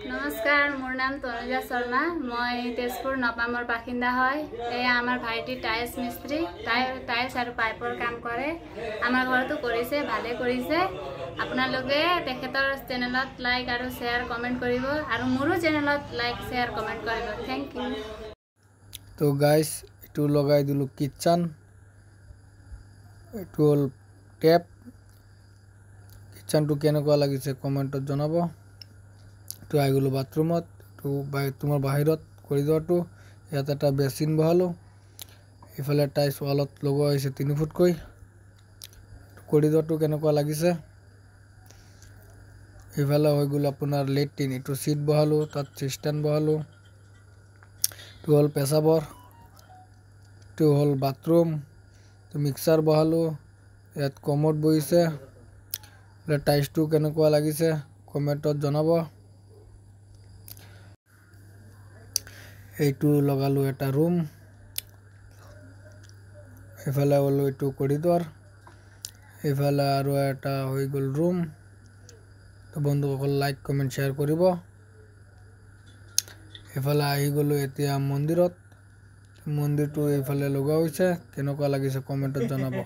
নমস্কাৰ, মোৰ নাম তনুজা শৰ্মা। মই তেজপুৰ নপামৰ বাসিন্দা হয়। এয়া আমাৰ ভাইটি টাইলছ মিস্ত্ৰী, টাইলছ আৰু পাইপৰ কাম কৰে। আমাৰ ঘৰতো কৰিছে, ভালে কৰিছে। আপোনালোকে তেখেতৰ চেনেলত লাইক আৰু শ্বেয়াৰ কমেণ্ট কৰিব আৰু মোৰো চেনেলত লাইক শ্বেয়াৰ কমেণ্ট কৰিব। Thank you. তো গাইজ, এইটো লগাই দিলোঁ কিটচেন, এইটো হ'ল টেপ। কিটচেনটো কেনেকুৱা লাগিছে কমেণ্টত জনাব। তো আহি গ'লোঁ বাথৰুমত, তো তোমাৰ বাহিৰত কৰিডৰটো, ইয়াত এটা বেচিন বহালোঁ। ইফালে টাইলছ ৱালত লগোৱা হৈছে 3 ফুটকৈ। কৰিডৰটো কেনেকুৱা লাগিছে। ইফালে হৈ গ'ল আপোনাৰ লেট্ৰিন, এইটো চিট বহালোঁ, তাত চিষ্টেণ্ড বহালোঁ। এইটো হ'ল পেচাবৰ, এইটো হ'ল বাথৰুম, মিক্সাৰ বহালোঁ, ইয়াত কমোড বহিছে। টাইলছটো কেনেকুৱা লাগিছে কমেণ্টত জনাব। এইটো লগালোঁ এটা ৰুম, ইফালে হ'ল এইটো কৰিডৰ, ইফালে আৰু এটা হৈ গ'ল ৰুম। তো বন্ধুসকল লাইক কমেণ্ট শ্বেয়াৰ কৰিব। ইফালে আহি গ'লোঁ এতিয়া মন্দিৰত। মন্দিৰটো এইফালে লগোৱা হৈছে, কেনেকুৱা লাগিছে কমেণ্টত জনাব।